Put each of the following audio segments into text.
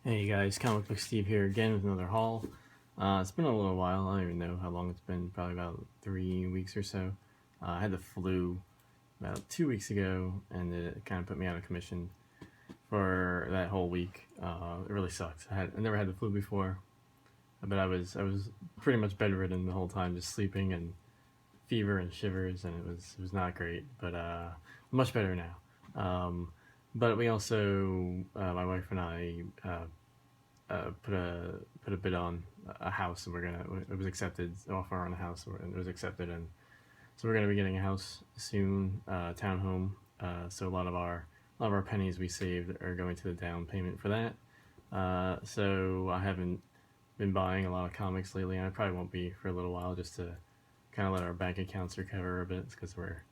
Hey guys, Comic Book Steve here again with another haul. It's been a little while. I don't even know how long it's been. Probably about 3 weeks or so. I had the flu about 2 weeks ago, and it kind of put me out of commission for that whole week. It really sucks. I never had the flu before, but I was pretty much bedridden the whole time, just sleeping and fever and shivers, and it was not great. But much better now. But we also, my wife and I, put a bid on a house, and it was accepted, offer on a house, and it was accepted, and so we're gonna be getting a house soon, townhome. So a lot of our pennies we saved are going to the down payment for that. So I haven't been buying a lot of comics lately, and I probably won't be for a little while, just to kind of let our bank accounts recover a bit, because we're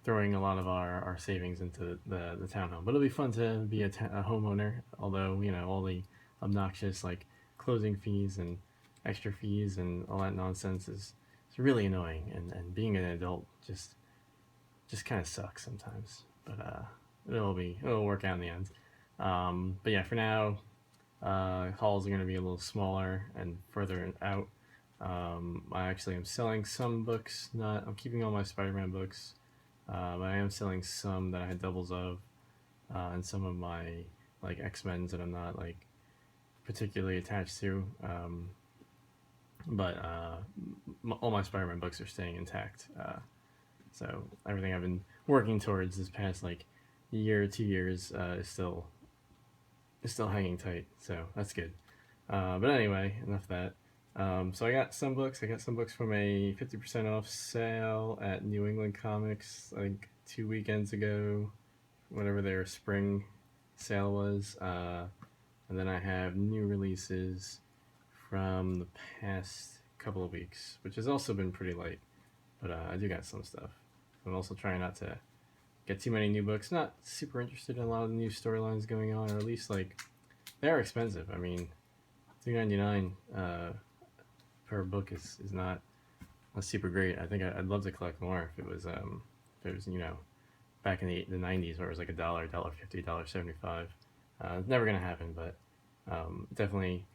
throwing a lot of our savings into the townhome. But it'll be fun to be a homeowner, although, all the obnoxious, like, closing fees and extra fees and all that nonsense is it's really annoying, and being an adult just kind of sucks sometimes. But it'll work out in the end. But yeah, for now, hauls are going to be a little smaller and further out. I actually am selling some books. Not I'm keeping all my Spider-Man books, but I am selling some that I had doubles of, and some of my, like, X-Men's that I'm not, like, particularly attached to. But all my Spider-Man books are staying intact. So everything I've been working towards this past, like, year or 2 years, is still hanging tight. So that's good. But anyway, enough of that. So I got some books. I got some books from a 50% off sale at New England Comics, like, 2 weekends ago, whatever their spring sale was. And then I have new releases from the past couple of weeks, which has also been pretty light. But I do got some stuff. I'm also trying not to get too many new books. Not super interested in a lot of the new storylines going on, or at least, like, they are expensive. I mean, $3.99 per book is not super great. I think I'd love to collect more if it was back in the 90s, where it was like $1.50, $1.75. It's never gonna happen, but definitely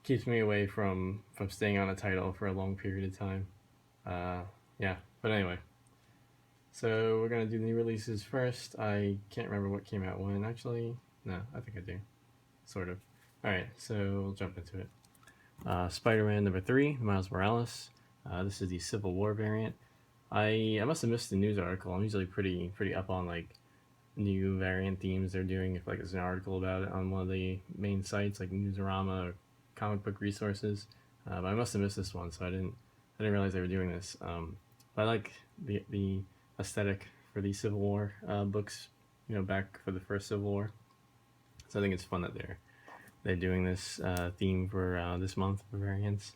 keeps me away from staying on a title for a long period of time. Yeah, but anyway, so we're gonna do the new releases first. I can't remember what came out when, actually. No, I think I do, sort of. All right, so we'll jump into it. Spider-Man number 3, Miles Morales. This is the Civil War variant. I must have missed the news article. I'm usually pretty up on, like, new variant themes they're doing, if, like, there's an article about it on one of the main sites like Newsarama or Comic Book Resources. But I must have missed this one, so I didn't realize they were doing this. But I like the aesthetic for the Civil War books, back for the first Civil War. So I think it's fun that they're doing this theme for this month for variants.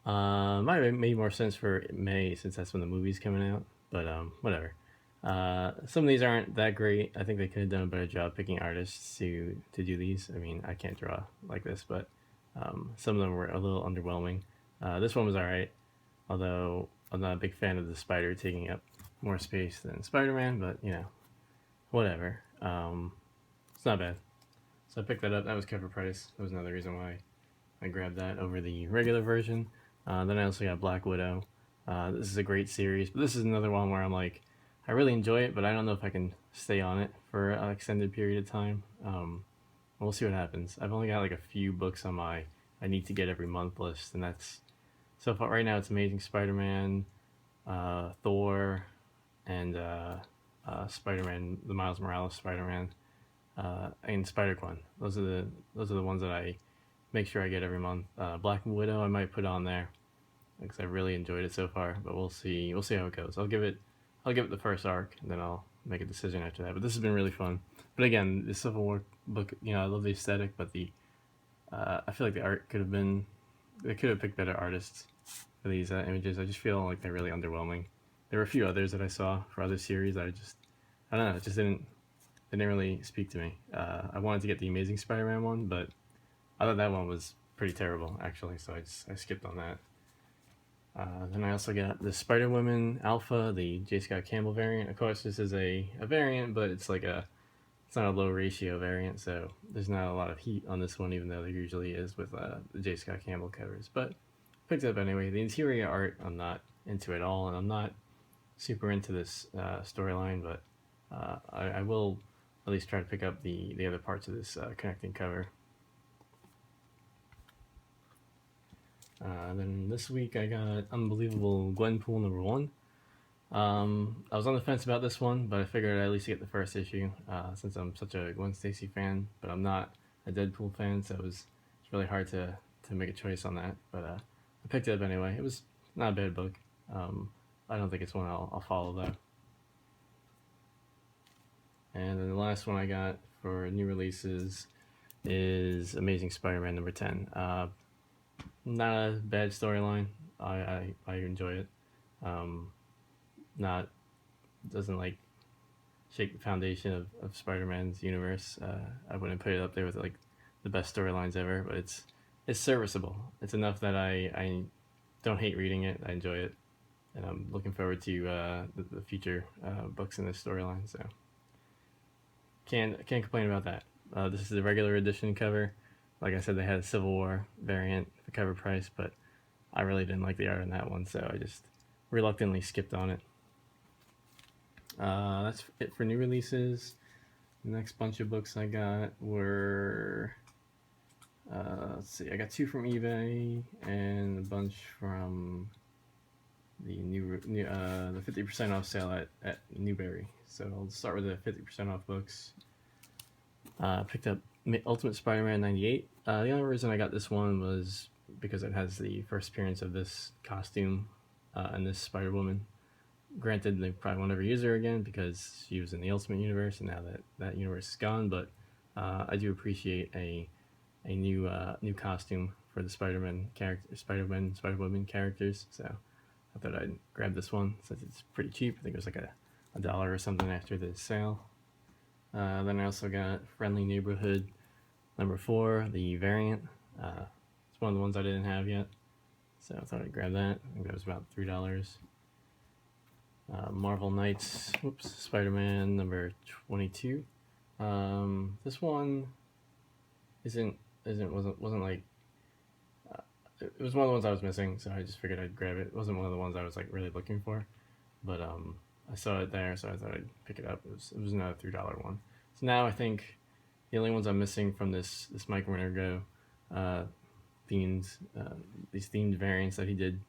Might have made more sense for May, since that's when the movie's coming out, but whatever. Some of these aren't that great. I think they could have done a better job picking artists to do these. I mean, I can't draw like this, but some of them were a little underwhelming. This one was alright, although I'm not a big fan of the spider taking up more space than Spider-Man, but, whatever. It's not bad. So I picked that up. That was cover price. That was another reason why I grabbed that over the regular version. Then I also got Black Widow. This is a great series, but this is another one where I'm like, I really enjoy it, but I don't know if I can stay on it for an extended period of time. We'll see what happens. I've only got, like, a few books on my I need to get every month list, and that's, so far right now, it's Amazing Spider-Man, Thor, and Spider-Man, the Miles Morales Spider-Man, and Spider-Gwen. Those are the ones that I make sure I get every month. Black Widow I might put on there, because I really enjoyed it so far, but we'll see how it goes. I'll give it the first arc, and then I'll make a decision after that. But this has been really fun. But again, the Civil War book, I love the aesthetic, but I feel like the art they could have picked better artists for these images. I just feel like they're really underwhelming. There were a few others that I saw for other series that I don't know, it just didn't really speak to me. I wanted to get the Amazing Spider-Man one, but I thought that one was pretty terrible, actually, so I skipped on that. Then I also got the Spider-Woman Alpha, the J. Scott Campbell variant. Of course, this is a variant, but it's like a it's not a low ratio variant, so there's not a lot of heat on this one, even though there usually is with the J. Scott Campbell covers. But picked it up anyway. The interior art I'm not into at all, and I'm not super into this storyline, but I will at least try to pick up the other parts of this connecting cover. Then this week I got Unbelievable Gwenpool #1. I was on the fence about this one, but I figured I'd at least get the first issue since I'm such a Gwen Stacy fan, but I'm not a Deadpool fan, so it's really hard to make a choice on that. But I picked it up anyway. It was not a bad book. I don't think it's one I'll follow though. And then the last one I got for new releases is Amazing Spider-Man #10. Not a bad storyline. I enjoy it. Not doesn't like shake the foundation of Spider-Man's universe. I wouldn't put it up there with like the best storylines ever, but it's serviceable. It's enough that I don't hate reading it. I enjoy it, and I'm looking forward to the future books in this storyline. So can't complain about that. This is the regular edition cover. Like I said, they had a Civil War variant for cover price, but I really didn't like the art on that one, so I just reluctantly skipped on it. That's it for new releases. The next bunch of books I got were, let's see, I got 2 from eBay and a bunch from the the 50% off sale at Newberry. So I'll start with the 50% off books. Picked up Ultimate Spider-Man '98. The only reason I got this one was because it has the first appearance of this costume and this Spider-Woman. Granted, they probably won't ever use her again because she was in the Ultimate Universe, and now that universe is gone. But I do appreciate a new costume for the Spider-Man Spider-Woman characters. So I thought I'd grab this one since it's pretty cheap. I think it was like a $1 or something after the sale. Then I also got Friendly Neighborhood #4, the variant. It's one of the ones I didn't have yet, so I thought I'd grab that. I think that was about $3. Marvel Knights, Spider-Man #22. This one wasn't like it was one of the ones I was missing, so I just figured I'd grab it. It wasn't one of the ones I was like really looking for, but I saw it there, so I thought I'd pick it up. It was another $3 one. So now I think the only ones I'm missing from this Mike Wintergo these themed variants that he did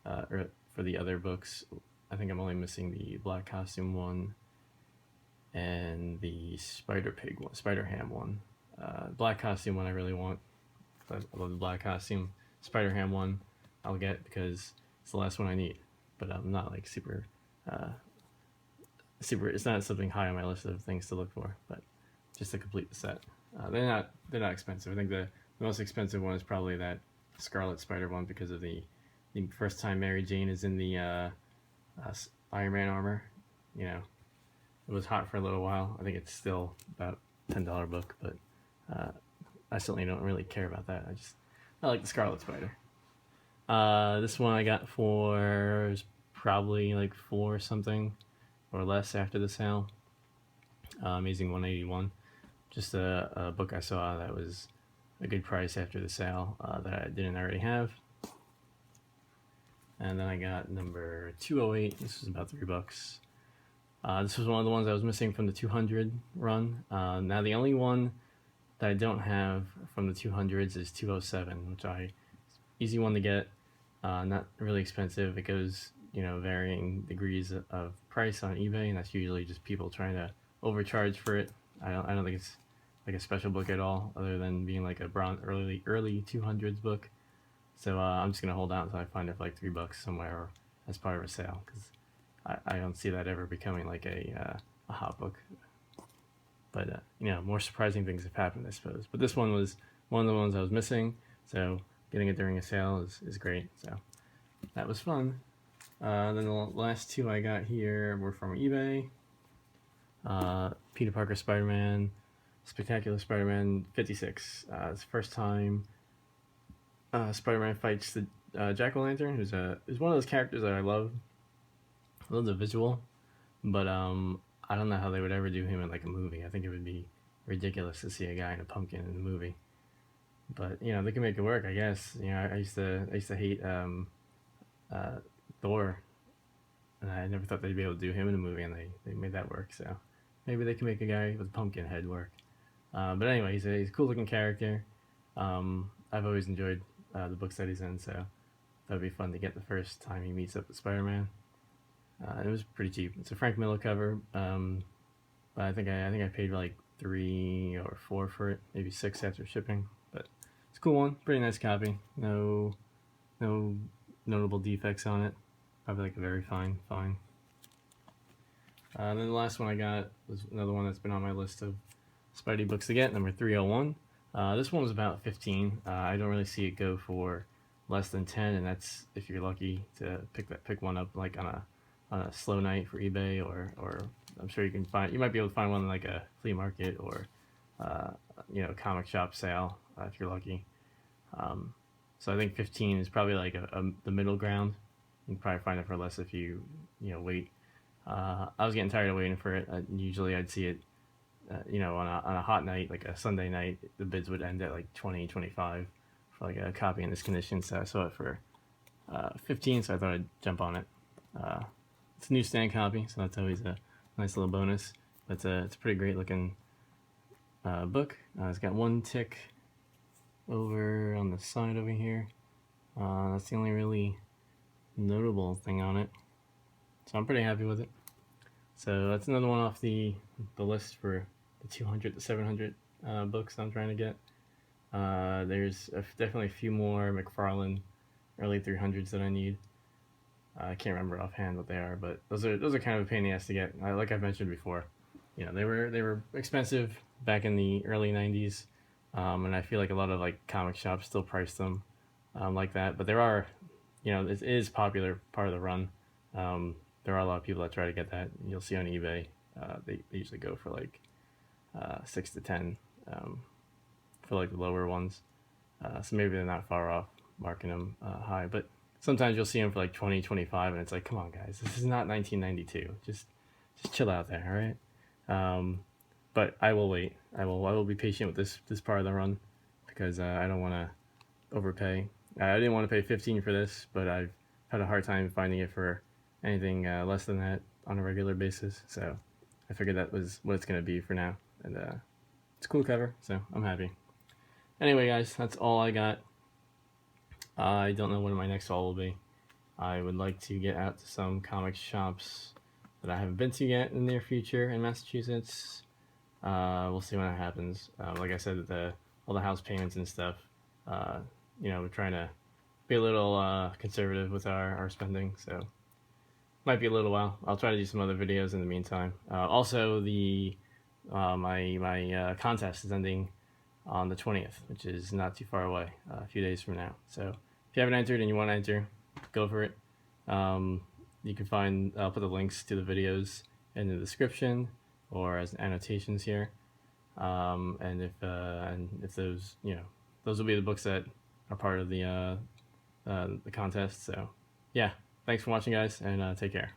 for the other books. I think I'm only missing the Black Costume one and the Spider Ham one. Black Costume one I really want. I love the Black Costume. Spider Ham one I'll get because it's the last one I need. But I'm not like super. It's not something high on my list of things to look for, but just to complete the set. They're not expensive. I think the most expensive one is probably that Scarlet Spider one because of the first time Mary Jane is in the Iron Man armor. You know, it was hot for a little while. I think it's still about $10 book, but I certainly don't really care about that. I like the Scarlet Spider. This one I got for probably like $4 something or less after the sale. Amazing 181. Just a book I saw that was a good price after the sale that I didn't already have. And then I got number 208. This was about $3. This was one of the ones I was missing from the 200 run. Now the only one that I don't have from the 200s is 207, which easy one to get. Not really expensive. It goes, varying degrees of price on eBay, and that's usually just people trying to overcharge for it. I don't think it's like a special book at all, other than being like a early 200s book. So I'm just gonna hold out until I find it for like $3 somewhere or as part of a sale, because I don't see that ever becoming like a hot book. But more surprising things have happened, I suppose. But this one was one of the ones I was missing, so getting it during a sale is great. So that was fun. Then the last 2 I got here were from eBay. Peter Parker Spider-Man, Spectacular Spider-Man 56. It's the first time Spider-Man fights the Jack-o'-lantern, who's one of those characters that I love. I love the visual, but I don't know how they would ever do him in like a movie. I think it would be ridiculous to see a guy in a pumpkin in a movie. But you know, they can make it work, I guess. You know, I used to hate uh, Thor, and I never thought they'd be able to do him in a movie, and they made that work. So maybe they can make a guy with a pumpkin head work. But anyway, he's a cool looking character. I've always enjoyed the books that he's in, so that would be fun to get the first time he meets up with Spider-Man. It was pretty cheap. It's a Frank Miller cover, but I think I paid like 3 or 4 for it, maybe 6 after shipping. But it's a cool one, pretty nice copy. No notable defects on it. Probably like a very fine. And then the last one I got was another one that's been on my list of Spidey books to get, number 301. This one was about 15. I don't really see it go for less than 10, and that's if you're lucky to pick one up like on a slow night for eBay, or I'm sure you might be able to find one like a flea market or comic shop sale if you're lucky. So I think 15 is probably like the middle ground. You can probably find it for less if you wait. I was getting tired of waiting for it. Usually I'd see it, on a hot night, like a Sunday night, the bids would end at like 20, 25 for like a copy in this condition. So I saw it for 15, so I thought I'd jump on it. It's a newsstand copy, so that's always a nice little bonus. But it's a pretty great looking book. It's got one tick over on the side over here. That's the only really notable thing on it. So I'm pretty happy with it. So that's another one off the list for the 200 to 700 books I'm trying to get. There's definitely a few more McFarlane early 300s that I need. I can't remember offhand what they are, but those are kind of a pain in the ass to get. Like I've mentioned before, they were expensive back in the early 90s, and I feel like a lot of like comic shops still price them like that. But there are, it is popular part of the run. There are a lot of people that try to get that. You'll see on eBay, they usually go for like 6 to 10 for like the lower ones. So maybe they're not far off marking them high, but sometimes you'll see them for like 20, 25, and it's like, come on, guys, this is not 1992. Just chill out there, all right? But I will wait. I will be patient with this part of the run because I don't want to overpay. I didn't want to pay 15 for this, but I've had a hard time finding it for anything less than that on a regular basis. So I figured that was what it's going to be for now, and it's a cool cover, so I'm happy. Anyway, guys, that's all I got. I don't know when my next haul will be. I would like to get out to some comic shops that I haven't been to yet in the near future in Massachusetts. We'll see when that happens. Like I said, all the house payments and stuff, we're trying to be a little conservative with our spending, so might be a little while. I'll try to do some other videos in the meantime. Also, my contest is ending on the 20th, which is not too far away, a few days from now. So if you haven't entered and you want to enter, go for it. You can I'll put the links to the videos in the description or as annotations here. And if those, those will be the books that are part of the contest. So yeah, thanks for watching, guys, and take care.